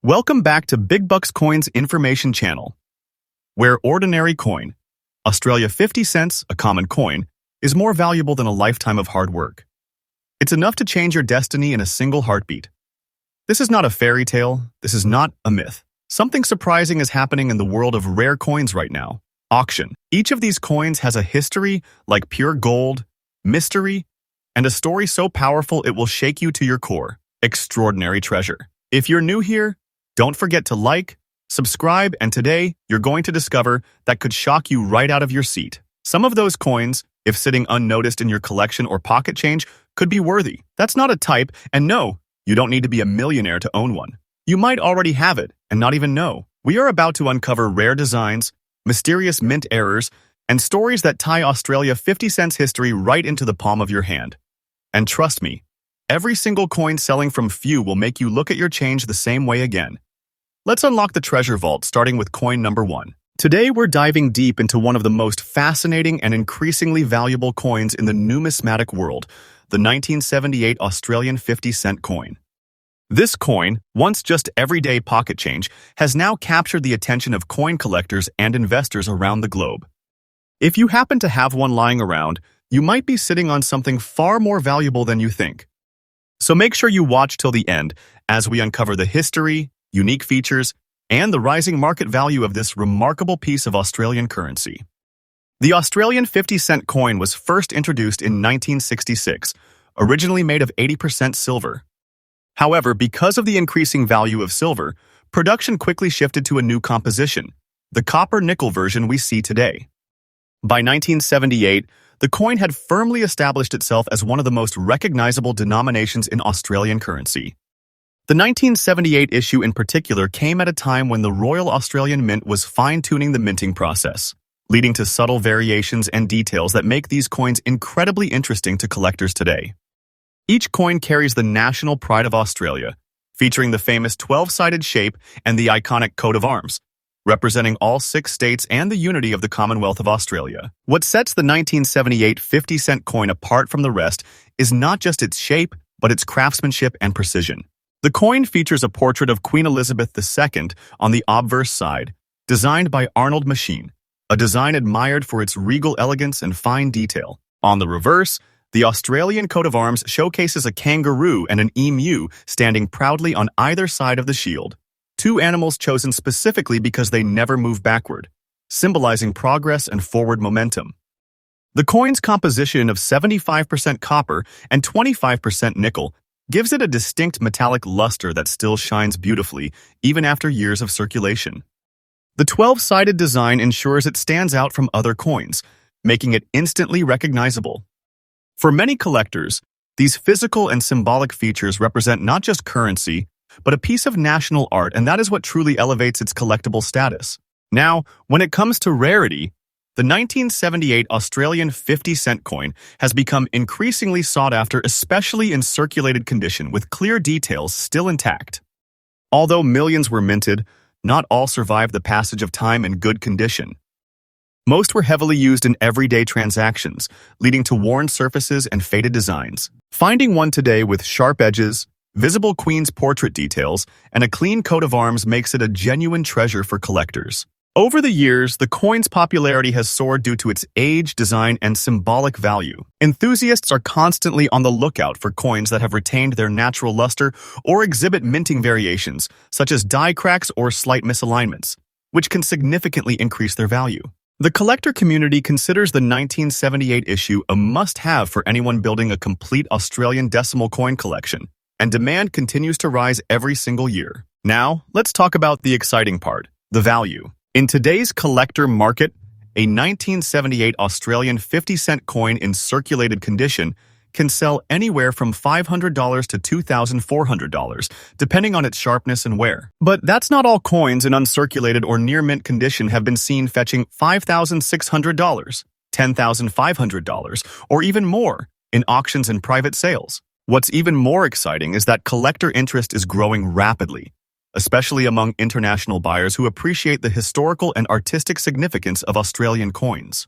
Welcome back to Big Bucks Coins Information Channel, where ordinary coin, Australia 50 cents, a common coin, is more valuable than a lifetime of hard work. It's enough to change your destiny in a single heartbeat. This is not a fairy tale. This is not a myth. Something surprising is happening in the world of rare coins right now. Auction. Each of these coins has a history like pure gold, mystery, and a story so powerful it will shake you to your core. Extraordinary treasure. If you're new here, don't forget to like, subscribe, and today you're going to discover that could shock you right out of your seat. Some of those coins, if sitting unnoticed in your collection or pocket change, could be worthy. That's not a type, and no, you don't need to be a millionaire to own one. You might already have it and not even know. We are about to uncover rare designs, mysterious mint errors, and stories that tie Australia 50 cents history right into the palm of your hand. And trust me, every single coin selling from few will make you look at your change the same way again. Let's unlock the treasure vault, starting with coin number 1. Today, we're diving deep into one of the most fascinating and increasingly valuable coins in the numismatic world, the 1978 Australian 50-cent coin. This coin, once just everyday pocket change, has now captured the attention of coin collectors and investors around the globe. If you happen to have one lying around, you might be sitting on something far more valuable than you think. So make sure you watch till the end as we uncover the history, unique features, and the rising market value of this remarkable piece of Australian currency. The Australian 50-cent coin was first introduced in 1966, originally made of 80% silver. However, because of the increasing value of silver, production quickly shifted to a new composition, the copper-nickel version we see today. By 1978, the coin had firmly established itself as one of the most recognizable denominations in Australian currency. The 1978 issue in particular came at a time when the Royal Australian Mint was fine-tuning the minting process, leading to subtle variations and details that make these coins incredibly interesting to collectors today. Each coin carries the national pride of Australia, featuring the famous 12-sided shape and the iconic coat of arms, representing all 6 states and the unity of the Commonwealth of Australia. What sets the 1978 50-cent coin apart from the rest is not just its shape, but its craftsmanship and precision. The coin features a portrait of Queen Elizabeth II on the obverse side, designed by Arnold Machin, a design admired for its regal elegance and fine detail. On the reverse, the Australian coat of arms showcases a kangaroo and an emu standing proudly on either side of the shield, 2 animals chosen specifically because they never move backward, symbolizing progress and forward momentum. The coin's composition of 75% copper and 25% nickel gives it a distinct metallic luster that still shines beautifully, even after years of circulation. The 12-sided design ensures it stands out from other coins, making it instantly recognizable. For many collectors, these physical and symbolic features represent not just currency, but a piece of national art, and that is what truly elevates its collectible status. Now, when it comes to rarity, the 1978 Australian 50-cent coin has become increasingly sought after, especially in circulated condition with clear details still intact. Although millions were minted, not all survived the passage of time in good condition. Most were heavily used in everyday transactions, leading to worn surfaces and faded designs. Finding one today with sharp edges, visible Queen's portrait details, and a clean coat of arms makes it a genuine treasure for collectors. Over the years, the coin's popularity has soared due to its age, design, and symbolic value. Enthusiasts are constantly on the lookout for coins that have retained their natural luster or exhibit minting variations, such as die cracks or slight misalignments, which can significantly increase their value. The collector community considers the 1978 issue a must-have for anyone building a complete Australian decimal coin collection, and demand continues to rise every single year. Now, let's talk about the exciting part, the value. In today's collector market, a 1978 Australian 50-cent coin in circulated condition can sell anywhere from $500 to $2,400, depending on its sharpness and wear. But that's not all. Coins in uncirculated or near-mint condition have been seen fetching $5,600, $10,500, or even more in auctions and private sales. What's even more exciting is that collector interest is growing rapidly, especially among international buyers who appreciate the historical and artistic significance of Australian coins.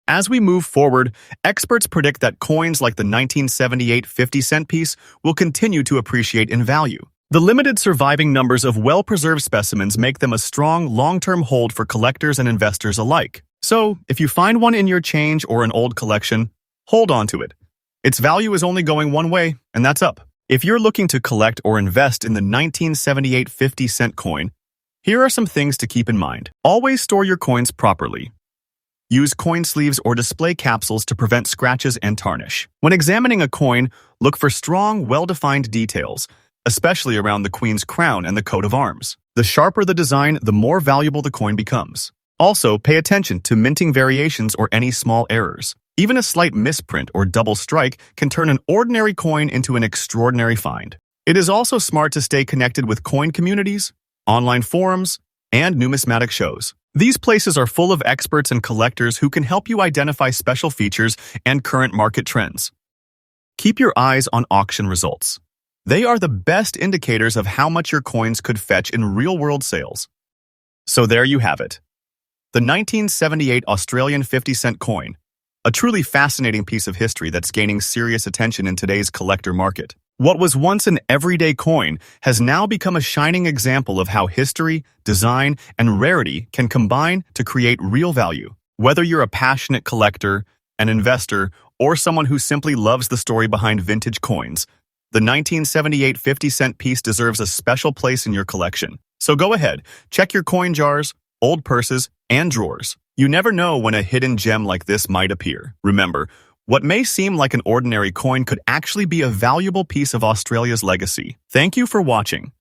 As we move forward, experts predict that coins like the 1978 50-cent piece will continue to appreciate in value. The limited surviving numbers of well-preserved specimens make them a strong, long-term hold for collectors and investors alike. So, if you find one in your change or an old collection, hold on to it. Its value is only going one way, and that's up. If you're looking to collect or invest in the 1978 50-cent coin, here are some things to keep in mind. Always store your coins properly. Use coin sleeves or display capsules to prevent scratches and tarnish. When examining a coin, look for strong, well-defined details, especially around the Queen's crown and the coat of arms. The sharper the design, the more valuable the coin becomes. Also, pay attention to minting variations or any small errors. Even a slight misprint or double strike can turn an ordinary coin into an extraordinary find. It is also smart to stay connected with coin communities, online forums, and numismatic shows. These places are full of experts and collectors who can help you identify special features and current market trends. Keep your eyes on auction results. They are the best indicators of how much your coins could fetch in real-world sales. So there you have it. The 1978 Australian 50-cent coin, a truly fascinating piece of history that's gaining serious attention in today's collector market. What was once an everyday coin has now become a shining example of how history, design, and rarity can combine to create real value. Whether you're a passionate collector, an investor, or someone who simply loves the story behind vintage coins, the 1978 50-cent piece deserves a special place in your collection. So go ahead, check your coin jars, old purses, and drawers. You never know when a hidden gem like this might appear. Remember, what may seem like an ordinary coin could actually be a valuable piece of Australia's legacy. Thank you for watching.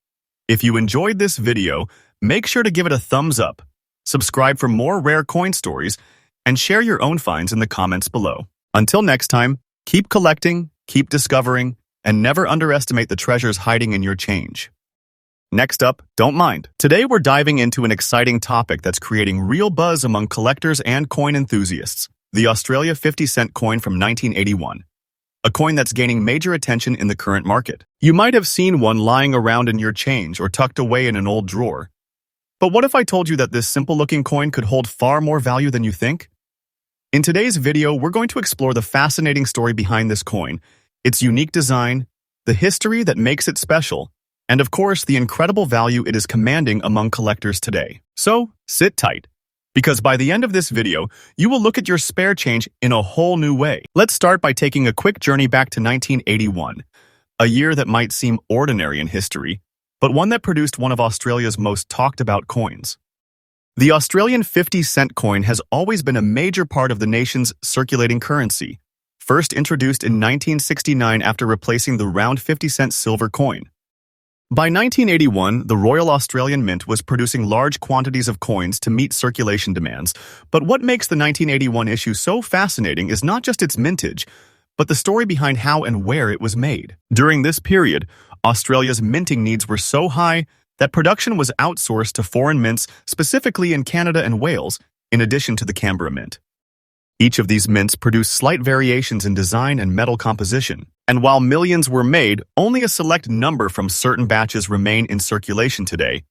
If you enjoyed this video, make sure to give it a thumbs up, subscribe for more rare coin stories, and share your own finds in the comments below. Until next time, keep collecting, keep discovering, and never underestimate the treasures hiding in your change. Next up, don't mind. Today we're diving into an exciting topic that's creating real buzz among collectors and coin enthusiasts. The Australia 50-cent coin from 1981. A coin that's gaining major attention in the current market. You might have seen one lying around in your change or tucked away in an old drawer. But what if I told you that this simple-looking coin could hold far more value than you think? In today's video, we're going to explore the fascinating story behind this coin, its unique design, the history that makes it special, and of course, the incredible value it is commanding among collectors today. So, sit tight, because by the end of this video, you will look at your spare change in a whole new way. Let's start by taking a quick journey back to 1981, a year that might seem ordinary in history, but one that produced one of Australia's most talked about coins. The Australian 50-cent coin has always been a major part of the nation's circulating currency, first introduced in 1969 after replacing the round 50-cent silver coin. By 1981, the Royal Australian Mint was producing large quantities of coins to meet circulation demands, but what makes the 1981 issue so fascinating is not just its mintage, but the story behind how and where it was made. During this period, Australia's minting needs were so high that production was outsourced to foreign mints, specifically in Canada and Wales, in addition to the Canberra Mint. Each of these mints produced slight variations in design and metal composition, and while millions were made, only a select number from certain batches remain in circulation today,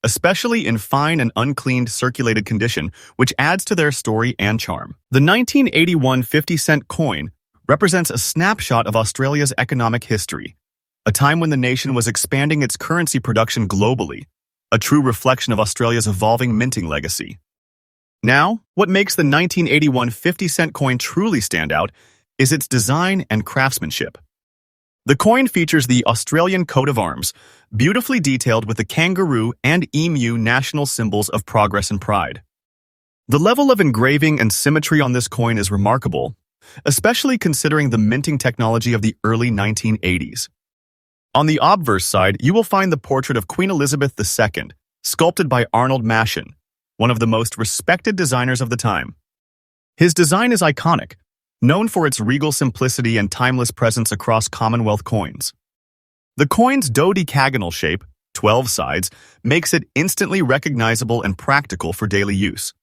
especially in fine and uncleaned circulated condition, which adds to their story and charm. The 1981 50-cent coin represents a snapshot of Australia's economic history, a time when the nation was expanding its currency production globally, a true reflection of Australia's evolving minting legacy. Now, what makes the 1981 50-cent coin truly stand out is its design and craftsmanship. The coin features the Australian coat of arms, beautifully detailed with the kangaroo and emu national symbols of progress and pride. The level of engraving and symmetry on this coin is remarkable, especially considering the minting technology of the early 1980s. On the obverse side, you will find the portrait of Queen Elizabeth II, sculpted by Arnold Machin, one of the most respected designers of the time. His design is iconic, known for its regal simplicity and timeless presence across Commonwealth coins. The coin's dodecagonal shape, 12 sides, makes it instantly recognizable and practical for daily use.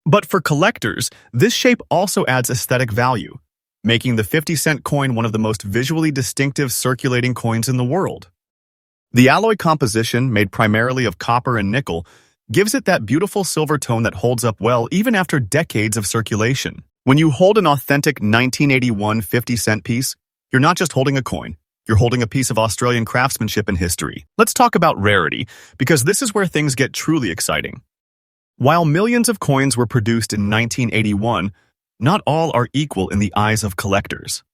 But for collectors, this shape also adds aesthetic value, making the 50-cent coin one of the most visually distinctive circulating coins in the world. The alloy composition, made primarily of copper and nickel, gives it that beautiful silver tone that holds up well even after decades of circulation. When you hold an authentic 1981 50-cent piece, you're not just holding a coin, You're holding a piece of Australian craftsmanship and history. Let's talk about rarity, because this is where things get truly exciting. While millions of coins were produced in 1981, not all are equal in the eyes of collectors.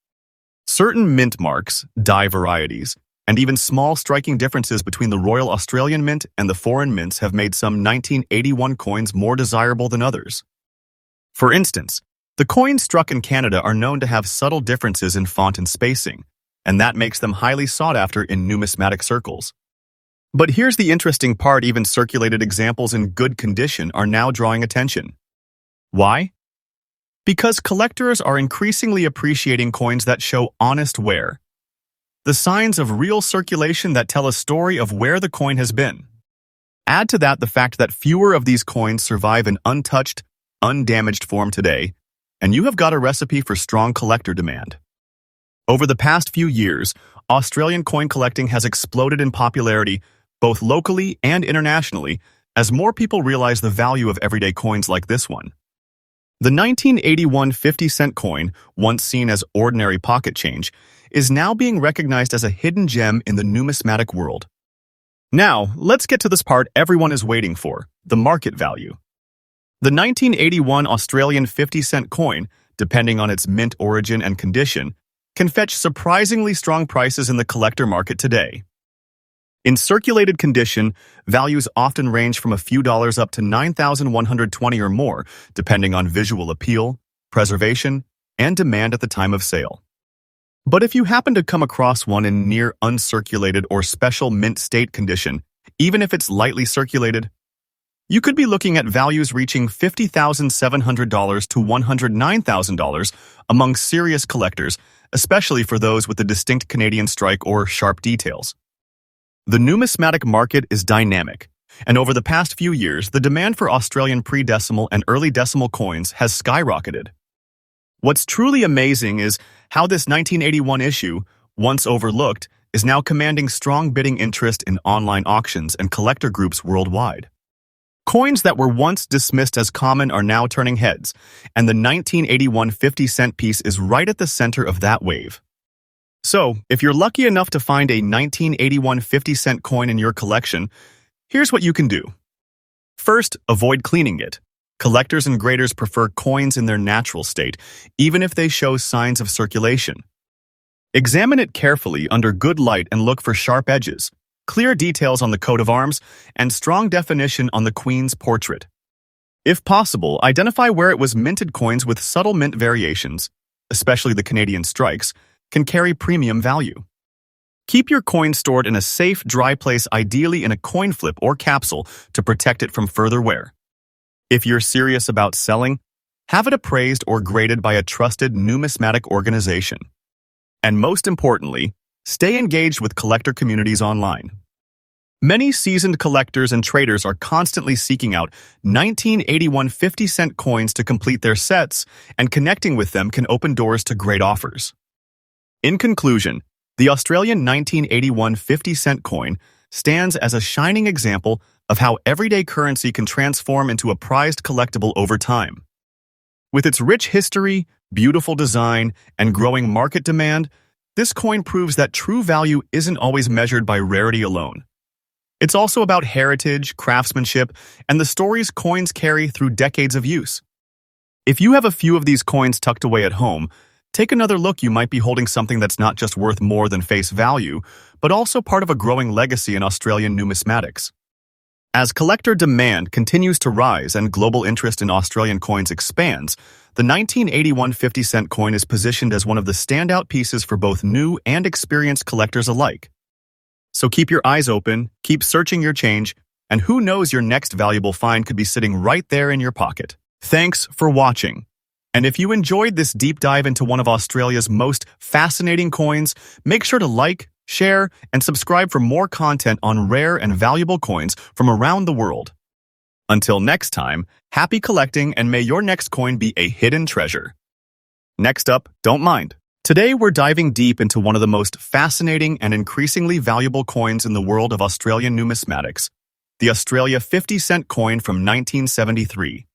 Certain mint marks, die varieties, and even small striking differences between the Royal Australian Mint and the foreign mints have made some 1981 coins more desirable than others. For instance, the coins struck in Canada are known to have subtle differences in font and spacing, and that makes them highly sought after in numismatic circles. But here's the interesting part: even circulated examples in good condition are now drawing attention. Why? Because collectors are increasingly appreciating coins that show honest wear, the signs of real circulation that tell a story of where the coin has been. Add to that the fact that fewer of these coins survive in untouched, undamaged form today, and you have got a recipe for strong collector demand. Over the past few years, Australian coin collecting has exploded in popularity, both locally and internationally, as more people realize the value of everyday coins like this one. The 1981 50-cent coin, once seen as ordinary pocket change, is now being recognized as a hidden gem in the numismatic world. Now, let's get to this part everyone is waiting for: the market value. The 1981 Australian 50-cent coin, depending on its mint origin and condition, can fetch surprisingly strong prices in the collector market today. In circulated condition, values often range from a few dollars up to $9,120 or more, depending on visual appeal, preservation, and demand at the time of sale. But if you happen to come across one in near uncirculated or special mint state condition, even if it's lightly circulated, you could be looking at values reaching $50,700 to $109,000 among serious collectors, especially for those with the distinct Canadian strike or sharp details. The numismatic market is dynamic, and over the past few years, the demand for Australian pre-decimal and early decimal coins has skyrocketed. What's truly amazing is how this 1981 issue, once overlooked, is now commanding strong bidding interest in online auctions and collector groups worldwide. Coins that were once dismissed as common are now turning heads, and the 1981 50-cent piece is right at the center of that wave. So, if you're lucky enough to find a 1981 50-cent coin in your collection, here's what you can do. First, avoid cleaning it. Collectors and graders prefer coins in their natural state, even if they show signs of circulation. Examine it carefully under good light and look for sharp edges, clear details on the coat of arms, and strong definition on the Queen's portrait. If possible, identify where it was minted. Coins with subtle mint variations, especially the Canadian strikes, can carry premium value. Keep your coin stored in a safe, dry place, ideally in a coin flip or capsule, to protect it from further wear. If you're serious about selling, have it appraised or graded by a trusted numismatic organization. And most importantly, stay engaged with collector communities online. Many seasoned collectors and traders are constantly seeking out 1981 50-cent coins to complete their sets, and connecting with them can open doors to great offers. In conclusion, the Australian 1981 50-cent coin stands as a shining example of how everyday currency can transform into a prized collectible over time. With its rich history, beautiful design, and growing market demand, this coin proves that true value isn't always measured by rarity alone. It's also about heritage, craftsmanship, and the stories coins carry through decades of use. If you have a few of these coins tucked away at home, take another look. You might be holding something that's not just worth more than face value, but also part of a growing legacy in Australian numismatics. As collector demand continues to rise and global interest in Australian coins expands, the 1981 50-cent coin is positioned as one of the standout pieces for both new and experienced collectors alike. So keep your eyes open, keep searching your change, and who knows, your next valuable find could be sitting right there in your pocket. Thanks for watching. And if you enjoyed this deep dive into one of Australia's most fascinating coins, make sure to like, share, and subscribe for more content on rare and valuable coins from around the world. Until next time, happy collecting, and may your next coin be a hidden treasure. Next up, don't mind. Today we're diving deep into one of the most fascinating and increasingly valuable coins in the world of Australian numismatics, the Australia 50-cent coin from 1973.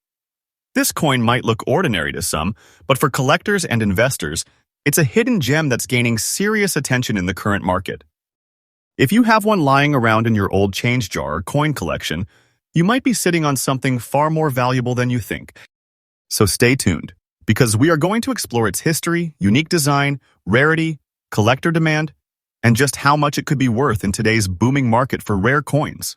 This coin might look ordinary to some, but for collectors and investors, It's a hidden gem that's gaining serious attention in the current market. If you have one lying around in your old change jar or coin collection, you might be sitting on something far more valuable than you think. So stay tuned, because we are going to explore its history, unique design, rarity, collector demand, and just how much it could be worth in today's booming market for rare coins.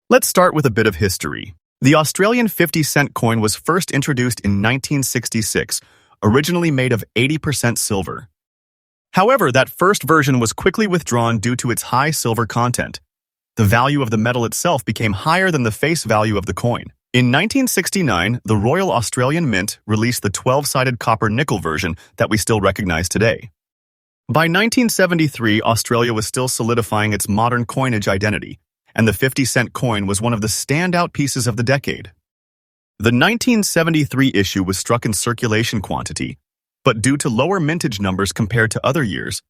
Let's start with a bit of history. The Australian 50-cent coin was first introduced in 1966, originally made of 80% silver. However, that first version was quickly withdrawn due to its high silver content. The value of the metal itself became higher than the face value of the coin. In 1969, the Royal Australian Mint released the 12-sided copper-nickel version that we still recognize today. By 1973, Australia was still solidifying its modern coinage identity, and the 50-cent coin was one of the standout pieces of the decade. The 1973 issue was struck in circulation quantity, but due to lower mintage numbers compared to other years,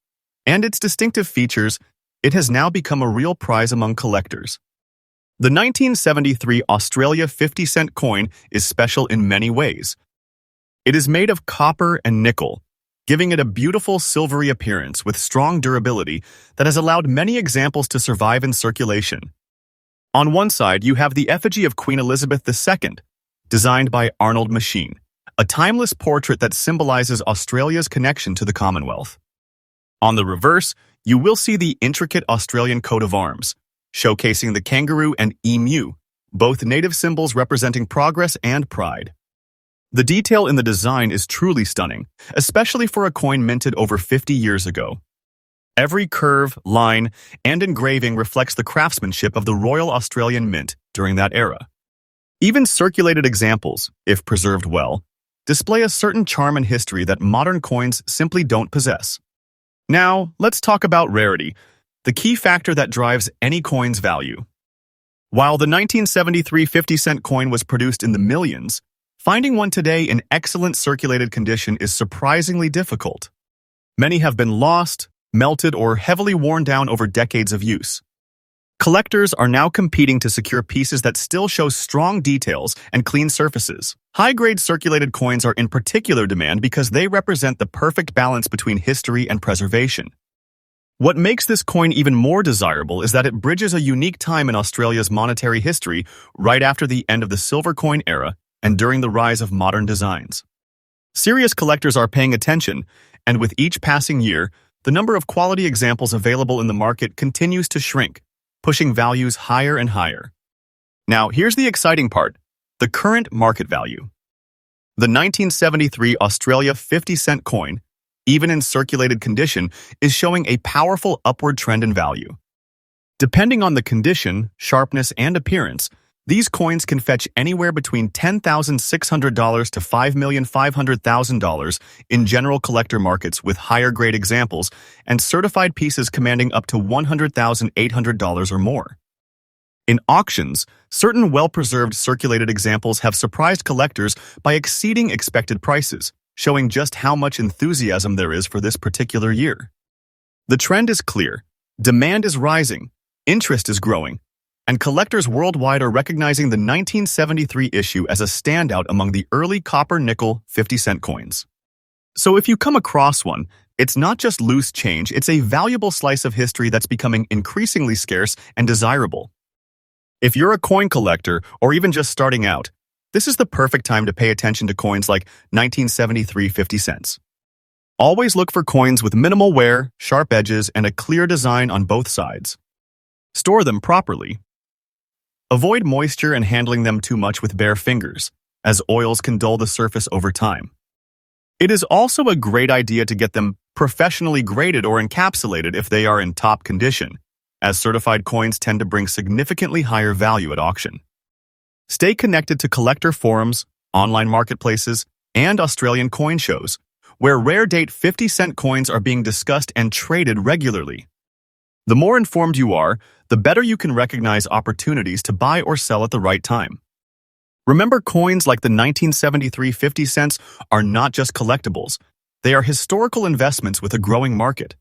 and its distinctive features, it has now become a real prize among collectors. The 1973 Australia 50-cent coin is special in many ways. It is made of copper and nickel, giving it a beautiful silvery appearance with strong durability that has allowed many examples to survive in circulation. On one side, you have the effigy of Queen Elizabeth II, designed by Arnold Machin, a timeless portrait that symbolizes Australia's connection to the Commonwealth. On the reverse, you will see the intricate Australian coat of arms, showcasing the kangaroo and emu, both native symbols representing progress and pride. The detail in the design is truly stunning, especially for a coin minted over 50 years ago. Every curve, line, and engraving reflects the craftsmanship of the Royal Australian Mint during that era. Even circulated examples, if preserved well, display a certain charm and history that modern coins simply don't possess. Now, let's talk about rarity, the key factor that drives any coin's value. While the 1973 50-cent coin was produced in the millions, finding one today in excellent circulated condition is surprisingly difficult. Many have been lost, melted, or heavily worn down over decades of use. Collectors are now competing to secure pieces that still show strong details and clean surfaces. High-grade circulated coins are in particular demand because they represent the perfect balance between history and preservation. What makes this coin even more desirable is that it bridges a unique time in Australia's monetary history right after the end of the silver coin era and during the rise of modern designs. Serious collectors are paying attention, and with each passing year, the number of quality examples available in the market continues to shrink, pushing values higher and higher. Now, here's the exciting part, the current market value. The 1973 Australia 50-cent coin, even in circulated condition, is showing a powerful upward trend in value. Depending on the condition, sharpness, and appearance, these coins can fetch anywhere between $10,600 to $5,500,000 in general collector markets, with higher-grade examples and certified pieces commanding up to $100,800 or more. In auctions, certain well-preserved circulated examples have surprised collectors by exceeding expected prices, showing just how much enthusiasm there is for this particular year. The trend is clear. Demand is rising, interest is growing, and collectors worldwide are recognizing the 1973 issue as a standout among the early copper-nickel 50-cent coins. So if you come across one, it's not just loose change, it's a valuable slice of history that's becoming increasingly scarce and desirable. If you're a coin collector or even just starting out, this is the perfect time to pay attention to coins like 1973 50 cents. Always look for coins with minimal wear, sharp edges, and a clear design on both sides. Store them properly. Avoid moisture and handling them too much with bare fingers, as oils can dull the surface over time. It is also a great idea to get them professionally graded or encapsulated if they are in top condition, as certified coins tend to bring significantly higher value at auction. Stay connected to collector forums, online marketplaces, and Australian coin shows, where rare date 50-cent coins are being discussed and traded regularly. The more informed you are, the better you can recognize opportunities to buy or sell at the right time. Remember, coins like the 1973 50 cents are not just collectibles, they are historical investments with a growing market.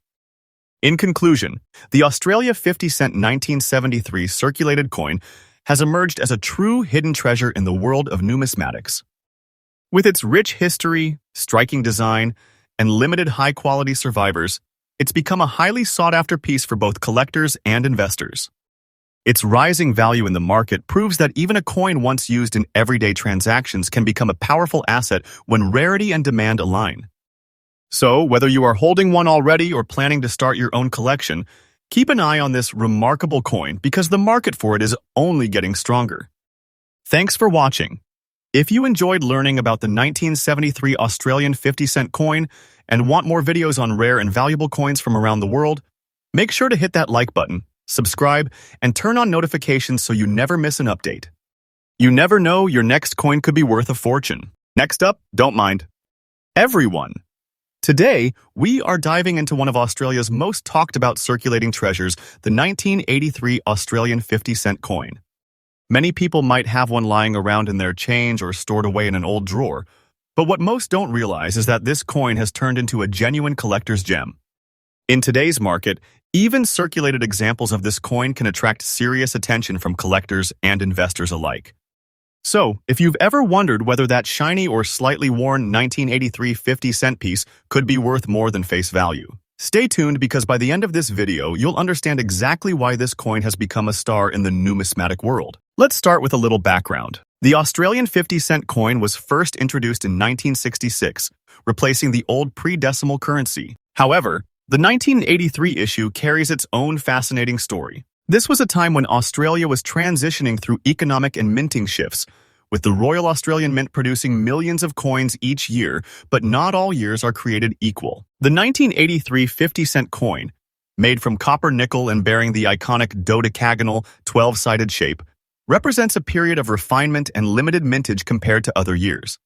In conclusion, the Australia 50-cent 1973 circulated coin has emerged as a true hidden treasure in the world of numismatics. With its rich history, striking design, and limited high-quality survivors, it's become a highly sought-after piece for both collectors and investors. Its rising value in the market proves that even a coin once used in everyday transactions can become a powerful asset when rarity and demand align. So, whether you are holding one already or planning to start your own collection, keep an eye on this remarkable coin because the market for it is only getting stronger. Thanks for watching. If you enjoyed learning about the 1973 Australian 50-cent coin and want more videos on rare and valuable coins from around the world, make sure to hit that like button, subscribe, and turn on notifications so you never miss an update. You never know, your next coin could be worth a fortune. Next up, don't mind. Everyone. Today, we are diving into one of Australia's most talked about circulating treasures, the 1983 Australian 50-cent coin. Many people might have one lying around in their change or stored away in an old drawer, but what most don't realize is that this coin has turned into a genuine collector's gem. In today's market, even circulated examples of this coin can attract serious attention from collectors and investors alike. So, if you've ever wondered whether that shiny or slightly worn 1983 50-cent piece could be worth more than face value, stay tuned because by the end of this video, you'll understand exactly why this coin has become a star in the numismatic world. Let's start with a little background. The Australian 50-cent coin was first introduced in 1966, replacing the old pre-decimal currency. However, the 1983 issue carries its own fascinating story. This was a time when Australia was transitioning through economic and minting shifts, with the Royal Australian Mint producing millions of coins each year, but not all years are created equal. The 1983 50-cent coin, made from copper nickel and bearing the iconic dodecagonal 12-sided shape, represents a period of refinement and limited mintage compared to other years.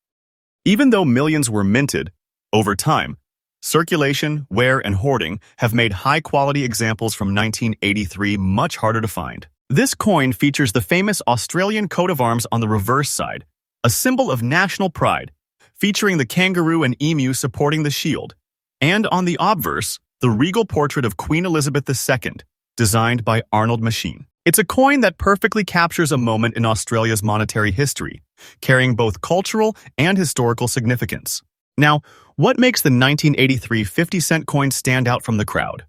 Even though millions were minted, over time, circulation, wear, and hoarding have made high-quality examples from 1983 much harder to find. This coin features the famous Australian coat of arms on the reverse side, a symbol of national pride, featuring the kangaroo and emu supporting the shield, and on the obverse, the regal portrait of Queen Elizabeth II, designed by Arnold Machin. It's a coin that perfectly captures a moment in Australia's monetary history, carrying both cultural and historical significance. Now, what makes the 1983 50-cent coin stand out from the crowd?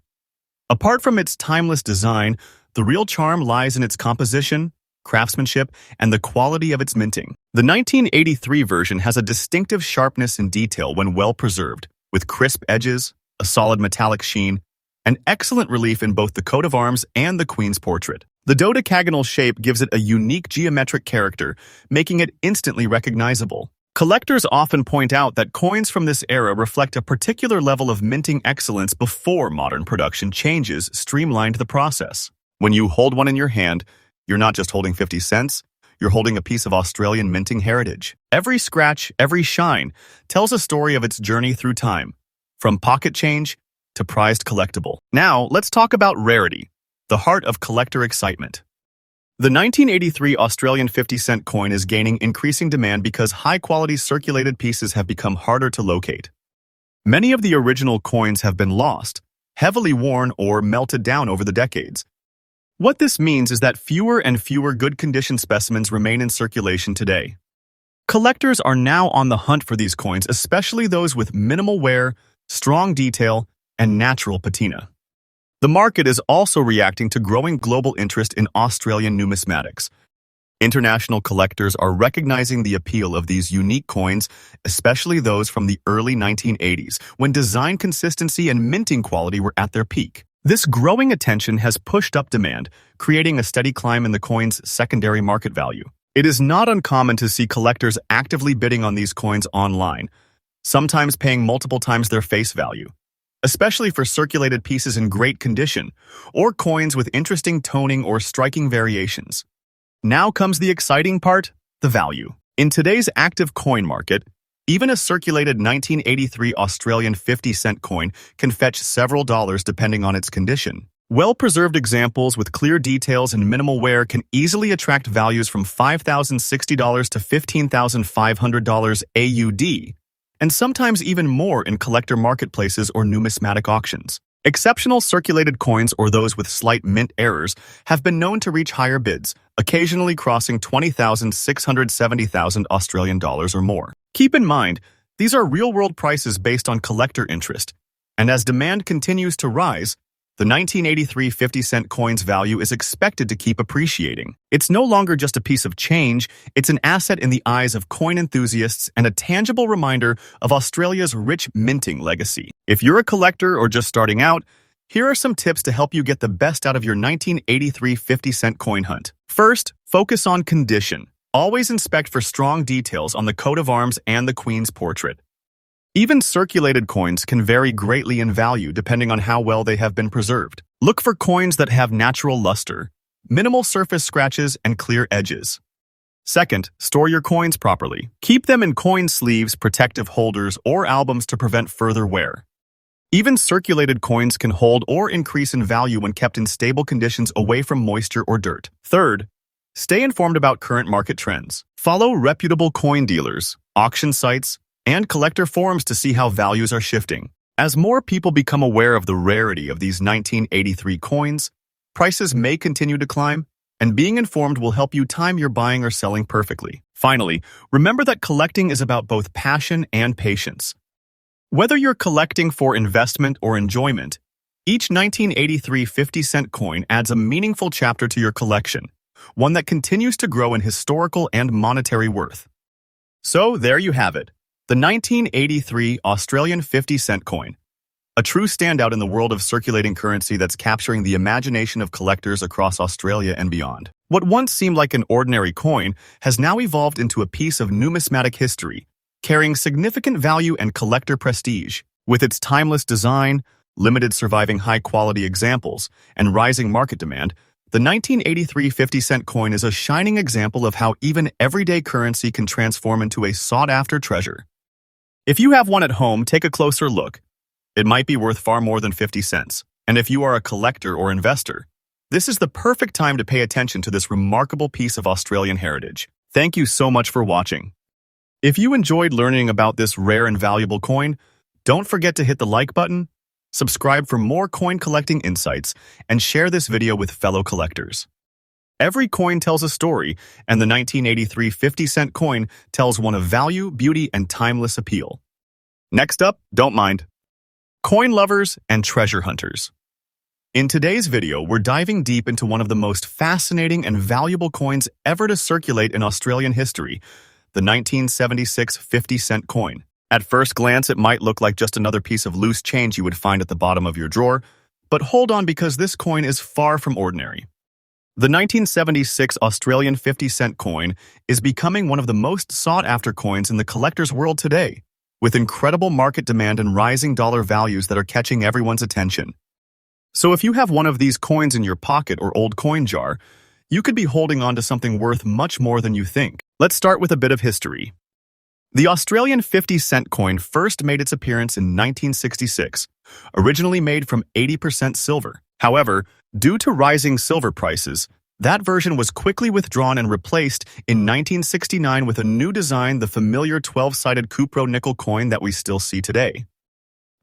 Apart from its timeless design, the real charm lies in its composition, craftsmanship, and the quality of its minting. The 1983 version has a distinctive sharpness and detail when well preserved, with crisp edges, a solid metallic sheen, and excellent relief in both the coat of arms and the Queen's portrait. The dodecagonal shape gives it a unique geometric character, making it instantly recognizable. Collectors often point out that coins from this era reflect a particular level of minting excellence before modern production changes streamlined the process. When you hold one in your hand, you're not just holding 50 cents, you're holding a piece of Australian minting heritage. Every scratch, every shine, tells a story of its journey through time, from pocket change to prized collectible. Now, let's talk about rarity, the heart of collector excitement. The 1983 Australian 50-cent coin is gaining increasing demand because high-quality circulated pieces have become harder to locate. Many of the original coins have been lost, heavily worn, or melted down over the decades. What this means is that fewer and fewer good-condition specimens remain in circulation today. Collectors are now on the hunt for these coins, especially those with minimal wear, strong detail, and natural patina. The market is also reacting to growing global interest in Australian numismatics. International collectors are recognizing the appeal of these unique coins, especially those from the early 1980s, when design consistency and minting quality were at their peak. This growing attention has pushed up demand, creating a steady climb in the coin's secondary market value. It is not uncommon to see collectors actively bidding on these coins online, sometimes paying multiple times their face value, especially for circulated pieces in great condition, or coins with interesting toning or striking variations. Now comes the exciting part, the value. In today's active coin market, even a circulated 1983 Australian 50-cent coin can fetch several dollars depending on its condition. Well-preserved examples with clear details and minimal wear can easily attract values from $5,060 to $15,500 AUD, and sometimes even more in collector marketplaces or numismatic auctions. Exceptional circulated coins, or those with slight mint errors, have been known to reach higher bids, occasionally crossing $20,670,000 Australian dollars or more. Keep in mind, These are real-world prices based on collector interest, and as demand continues to rise, the 1983 50-cent coin's value is expected to keep appreciating. It's no longer just a piece of change, it's an asset in the eyes of coin enthusiasts and a tangible reminder of Australia's rich minting legacy. If you're a collector or just starting out, here are some tips to help you get the best out of your 1983 50-cent coin hunt. First, focus on condition. Always inspect for strong details on the coat of arms and the Queen's portrait. Even circulated coins can vary greatly in value depending on how well they have been preserved. Look for coins that have natural luster, minimal surface scratches, and clear edges. Second, store your coins properly. Keep them in coin sleeves, protective holders, or albums to prevent further wear. Even circulated coins can hold or increase in value when kept in stable conditions away from moisture or dirt. Third, stay informed about current market trends. Follow reputable coin dealers, auction sites, and collector forums to see how values are shifting. As more people become aware of the rarity of these 1983 coins, prices may continue to climb, and being informed will help you time your buying or selling perfectly. Finally, remember that collecting is about both passion and patience. Whether you're collecting for investment or enjoyment, each 1983 50-cent coin adds a meaningful chapter to your collection, one that continues to grow in historical and monetary worth. So there you have it. The 1983 Australian 50-cent coin, a true standout in the world of circulating currency that's capturing the imagination of collectors across Australia and beyond. What once seemed like an ordinary coin has now evolved into a piece of numismatic history, carrying significant value and collector prestige. With its timeless design, limited surviving high-quality examples, and rising market demand, the 1983 50-cent coin is a shining example of how even everyday currency can transform into a sought-after treasure. If you have one at home, take a closer look. It might be worth far more than 50 cents. And if you are a collector or investor, this is the perfect time to pay attention to this remarkable piece of Australian heritage. Thank you so much for watching. If you enjoyed learning about this rare and valuable coin, don't forget to hit the like button, subscribe for more coin collecting insights, and share this video with fellow collectors. Every coin tells a story, and the 1983 50-cent coin tells one of value, beauty, and timeless appeal. Next up, don't mind. Coin lovers and treasure hunters. In today's video, we're diving deep into one of the most fascinating and valuable coins ever to circulate in Australian history, the 1976 50-cent coin. At first glance, it might look like just another piece of loose change you would find at the bottom of your drawer, but hold on because this coin is far from ordinary. The 1976 Australian 50-cent coin is becoming one of the most sought-after coins in the collector's world today, with incredible market demand and rising dollar values that are catching everyone's attention. So if you have one of these coins in your pocket or old coin jar, you could be holding on to something worth much more than you think. Let's start with a bit of history. The Australian 50-cent coin first made its appearance in 1966, originally made from 80% silver. However, due to rising silver prices, that version was quickly withdrawn and replaced in 1969 with a new design, the familiar 12-sided cupro nickel coin that we still see today.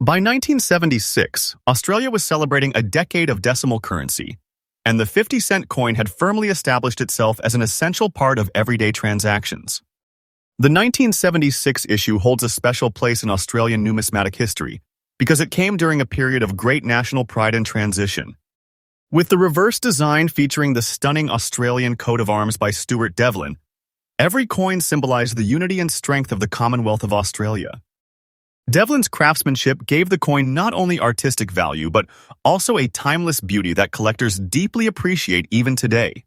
By 1976, Australia was celebrating a decade of decimal currency, and the 50-cent coin had firmly established itself as an essential part of everyday transactions. The 1976 issue holds a special place in Australian numismatic history because it came during a period of great national pride and transition. With the reverse design featuring the stunning Australian coat of arms by Stuart Devlin, every coin symbolized the unity and strength of the Commonwealth of Australia. Devlin's craftsmanship gave the coin not only artistic value, but also a timeless beauty that collectors deeply appreciate even today.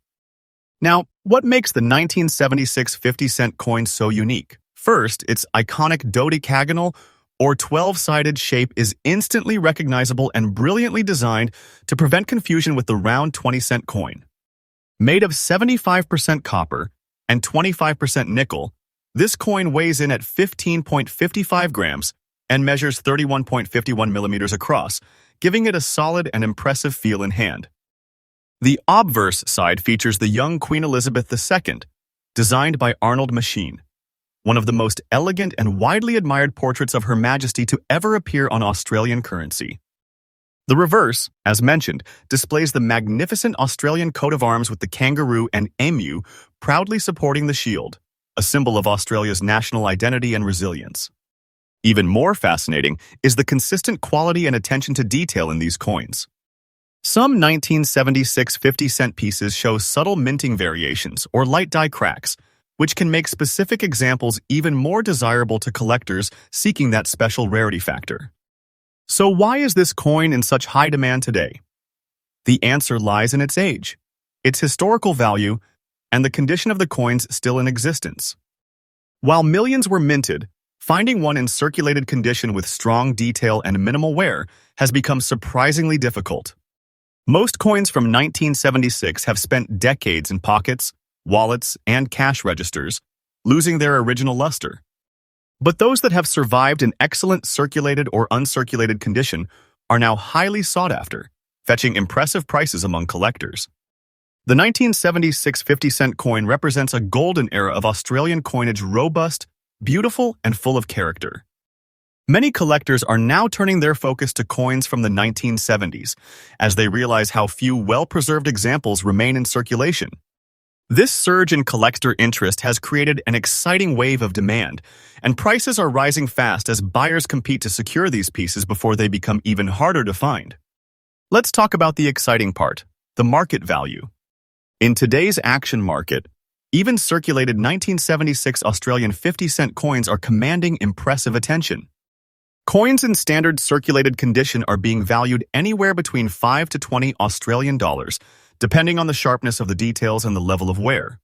Now, what makes the 1976 50-cent coin so unique? First, its iconic dodecagonal or 12-sided shape is instantly recognizable and brilliantly designed to prevent confusion with the round 20-cent coin. Made of 75% copper and 25% nickel, this coin weighs in at 15.55 grams and measures 31.51 millimeters across, giving it a solid and impressive feel in hand. The obverse side features the young Queen Elizabeth II, designed by Arnold Machin, one of the most elegant and widely admired portraits of Her Majesty to ever appear on Australian currency. The reverse, as mentioned, displays the magnificent Australian coat of arms with the kangaroo and emu proudly supporting the shield, a symbol of Australia's national identity and resilience. Even more fascinating is the consistent quality and attention to detail in these coins. Some 1976 50-cent pieces show subtle minting variations or light die cracks, which can make specific examples even more desirable to collectors seeking that special rarity factor. So why is this coin in such high demand today? The answer lies in its age, its historical value, and the condition of the coins still in existence. While millions were minted, finding one in circulated condition with strong detail and minimal wear has become surprisingly difficult. Most coins from 1976 have spent decades in pockets, wallets, and cash registers, losing their original luster. But those that have survived in excellent circulated or uncirculated condition are now highly sought after, fetching impressive prices among collectors. The 1976 50-cent coin represents a golden era of Australian coinage, robust, beautiful, and full of character. Many collectors are now turning their focus to coins from the 1970s, as they realize how few well-preserved examples remain in circulation. This surge in collector interest has created an exciting wave of demand, and prices are rising fast as buyers compete to secure these pieces before they become even harder to find. Let's talk about the exciting part, the market value. In today's action market, even circulated 1976 Australian 50-cent coins are commanding impressive attention. Coins in standard circulated condition are being valued anywhere between 5 to 20 Australian dollars, depending on the sharpness of the details and the level of wear.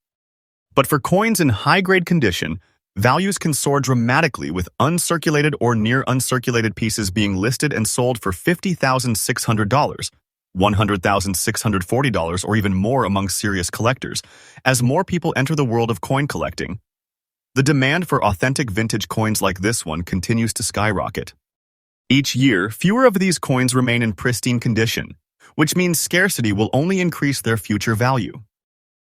But for coins in high-grade condition, values can soar dramatically, with uncirculated or near uncirculated pieces being listed and sold for $50,600, $100,640, or even more among serious collectors, as more people enter the world of coin collecting. The demand for authentic vintage coins like this one continues to skyrocket. Each year, fewer of these coins remain in pristine condition, which means scarcity will only increase their future value.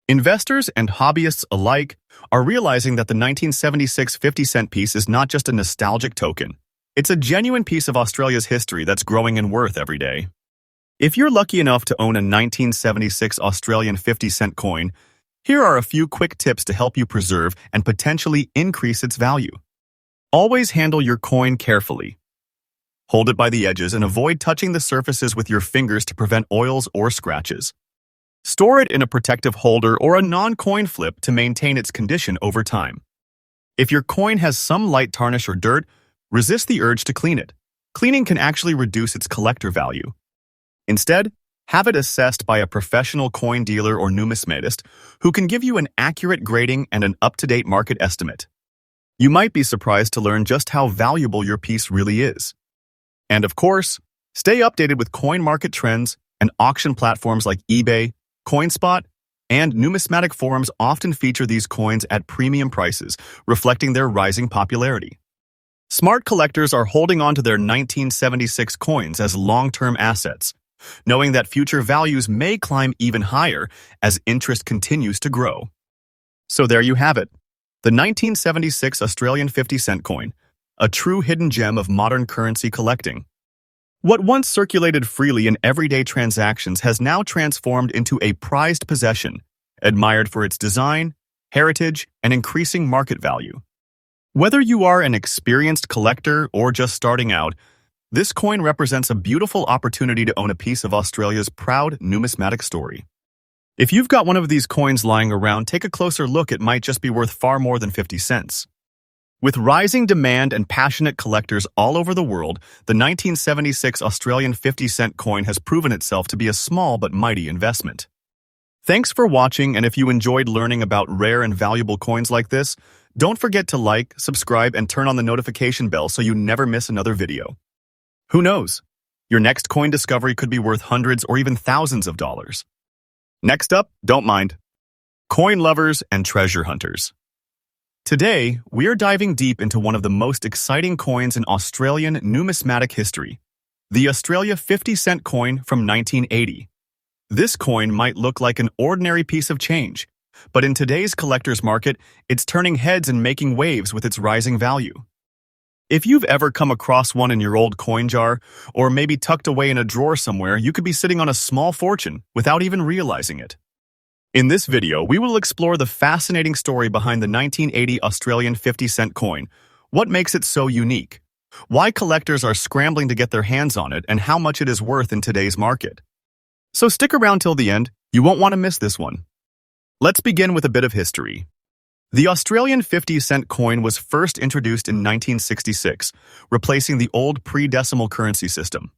Investors and hobbyists alike are realizing that the 1976 50-cent piece is not just a nostalgic token. It's a genuine piece of Australia's history that's growing in worth every day. If you're lucky enough to own a 1976 Australian 50-cent coin, here are a few quick tips to help you preserve and potentially increase its value. Always handle your coin carefully. Hold it by the edges and avoid touching the surfaces with your fingers to prevent oils or scratches. Store it in a protective holder or a non-coin flip to maintain its condition over time. If your coin has some light tarnish or dirt, resist the urge to clean it. Cleaning can actually reduce its collector value. Instead, have it assessed by a professional coin dealer or numismatist who can give you an accurate grading and an up-to-date market estimate. You might be surprised to learn just how valuable your piece really is. And of course, stay updated with coin market trends, and auction platforms like eBay, CoinSpot, and numismatic forums often feature these coins at premium prices, reflecting their rising popularity. Smart collectors are holding on to their 1976 coins as long-term assets, knowing that future values may climb even higher as interest continues to grow. So there you have it, the 1976 Australian 50-cent coin, a true hidden gem of modern currency collecting. What once circulated freely in everyday transactions has now transformed into a prized possession, admired for its design, heritage, and increasing market value. Whether you are an experienced collector or just starting out, this coin represents a beautiful opportunity to own a piece of Australia's proud numismatic story. If you've got one of these coins lying around, take a closer look. It might just be worth far more than 50 cents. With rising demand and passionate collectors all over the world, the 1976 Australian 50-cent coin has proven itself to be a small but mighty investment. Thanks for watching, and if you enjoyed learning about rare and valuable coins like this, don't forget to like, subscribe, and turn on the notification bell so you never miss another video. Who knows? Your next coin discovery could be worth hundreds or even thousands of dollars. Next up, don't mind. Coin lovers and treasure hunters. Today, we are diving deep into one of the most exciting coins in Australian numismatic history, the Australia 50-cent coin from 1980. This coin might look like an ordinary piece of change, but in today's collector's market, it's turning heads and making waves with its rising value. If you've ever come across one in your old coin jar, or maybe tucked away in a drawer somewhere, you could be sitting on a small fortune without even realizing it. In this video, we will explore the fascinating story behind the 1980 Australian 50-cent coin, what makes it so unique, why collectors are scrambling to get their hands on it, and how much it is worth in today's market. So stick around till the end, you won't want to miss this one. Let's begin with a bit of history. The Australian 50-cent coin was first introduced in 1966, replacing the old pre-decimal currency system.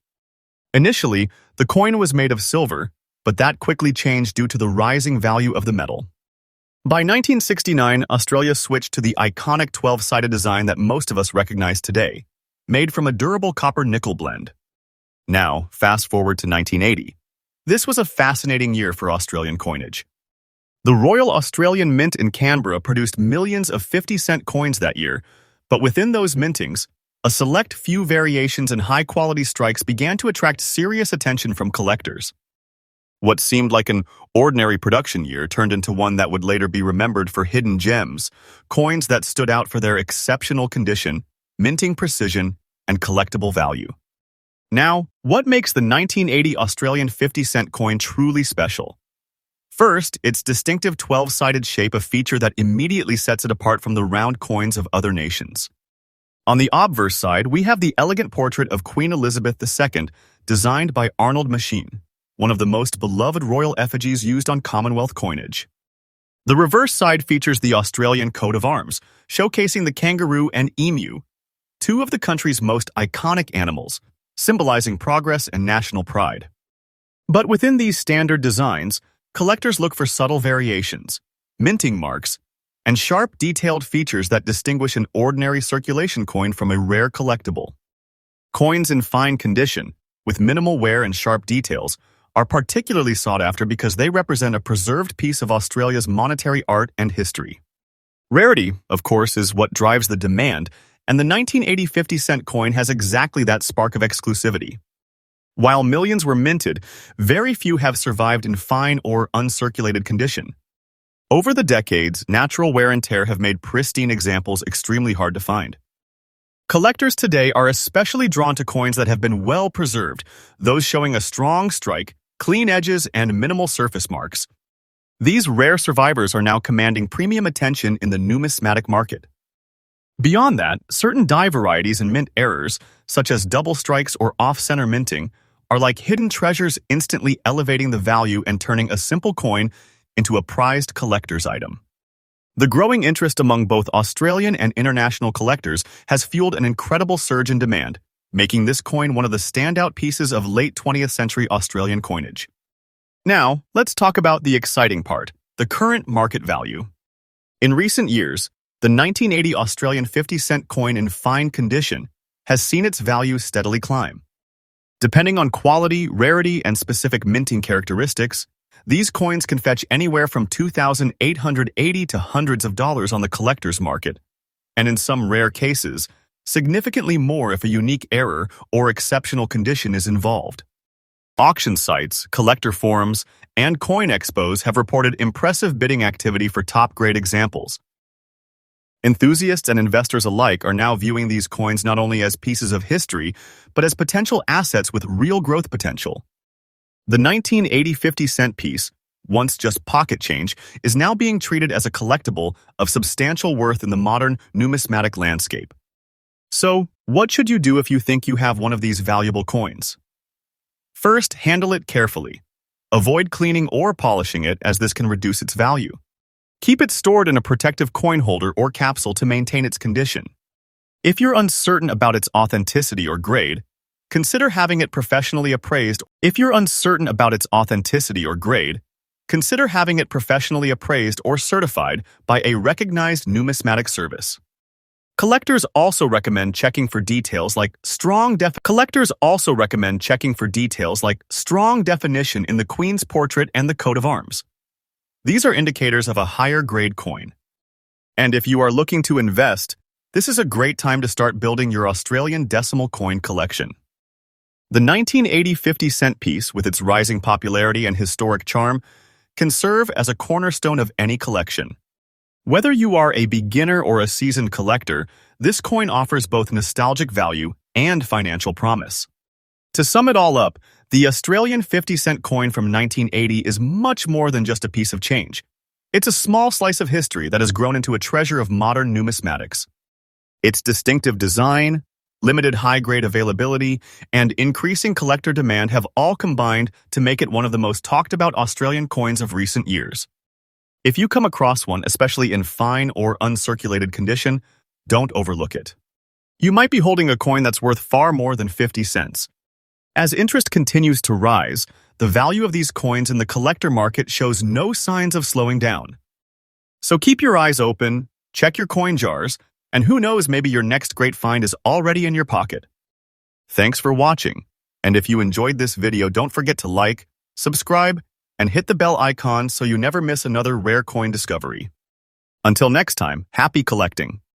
Initially, the coin was made of silver, but that quickly changed due to the rising value of the metal. By 1969, Australia switched to the iconic 12-sided design that most of us recognize today, made from a durable copper-nickel blend. Now, fast forward to 1980. This was a fascinating year for Australian coinage. The Royal Australian Mint in Canberra produced millions of 50-cent coins that year, but within those mintings, a select few variations and high-quality strikes began to attract serious attention from collectors. What seemed like an ordinary production year turned into one that would later be remembered for hidden gems, coins that stood out for their exceptional condition, minting precision, and collectible value. Now, what makes the 1980 Australian 50-cent coin truly special? First, its distinctive 12-sided shape, a feature that immediately sets it apart from the round coins of other nations. On the obverse side, we have the elegant portrait of Queen Elizabeth II, designed by Arnold Machin, one of the most beloved royal effigies used on Commonwealth coinage. The reverse side features the Australian coat of arms, showcasing the kangaroo and emu, two of the country's most iconic animals, symbolizing progress and national pride. But within these standard designs, collectors look for subtle variations, minting marks, and sharp, detailed features that distinguish an ordinary circulation coin from a rare collectible. Coins in fine condition, with minimal wear and sharp details, are particularly sought after because they represent a preserved piece of Australia's monetary art and history. Rarity, of course, is what drives the demand, and the 1980 50-cent coin has exactly that spark of exclusivity. While millions were minted, very few have survived in fine or uncirculated condition. Over the decades, natural wear and tear have made pristine examples extremely hard to find. Collectors today are especially drawn to coins that have been well preserved, those showing a strong strike, clean edges, and minimal surface marks. These rare survivors are now commanding premium attention in the numismatic market. Beyond that, certain die varieties and mint errors, such as double strikes or off-center minting, are like hidden treasures, instantly elevating the value and turning a simple coin into a prized collector's item. The growing interest among both Australian and international collectors has fueled an incredible surge in demand, making this coin one of the standout pieces of late 20th century Australian coinage. Now, let's talk about the exciting part, the current market value. In recent years, the 1980 Australian 50-cent coin in fine condition has seen its value steadily climb. Depending on quality, rarity, and specific minting characteristics, these coins can fetch anywhere from $2,880 to hundreds of dollars on the collector's market, and in some rare cases, significantly more if a unique error or exceptional condition is involved. Auction sites, collector forums, and coin expos have reported impressive bidding activity for top-grade examples. Enthusiasts and investors alike are now viewing these coins not only as pieces of history, but as potential assets with real growth potential. The 1980 50-cent piece, once just pocket change, is now being treated as a collectible of substantial worth in the modern numismatic landscape. So, what should you do if you think you have one of these valuable coins? First, handle it carefully. Avoid cleaning or polishing it, as this can reduce its value. Keep it stored in a protective coin holder or capsule to maintain its condition. If you're uncertain about its authenticity or grade, consider having it professionally appraised. Consider having it professionally appraised or certified by a recognized numismatic service. Collectors also recommend checking for details like strong definition in the Queen's portrait and the coat of arms. These are indicators of a higher grade coin. And if you are looking to invest, this is a great time to start building your Australian decimal coin collection. The 1980 50-cent piece, with its rising popularity and historic charm, can serve as a cornerstone of any collection. Whether you are a beginner or a seasoned collector, this coin offers both nostalgic value and financial promise. To sum it all up, the Australian 50-cent coin from 1980 is much more than just a piece of change. It's a small slice of history that has grown into a treasure of modern numismatics. Its distinctive design, Limited high-grade availability and increasing collector demand have all combined to make it one of the most talked about Australian coins of recent years. If you come across one, especially in fine or uncirculated condition, don't overlook it. You might be holding a coin that's worth far more than 50 cents. As interest continues to rise, the value of these coins in the collector market shows no signs of slowing down. So keep your eyes open, check your coin jars, and who knows, maybe your next great find is already in your pocket. Thanks for watching, and if you enjoyed this video, don't forget to like, subscribe, and hit the bell icon so you never miss another rare coin discovery. Until next time, happy collecting!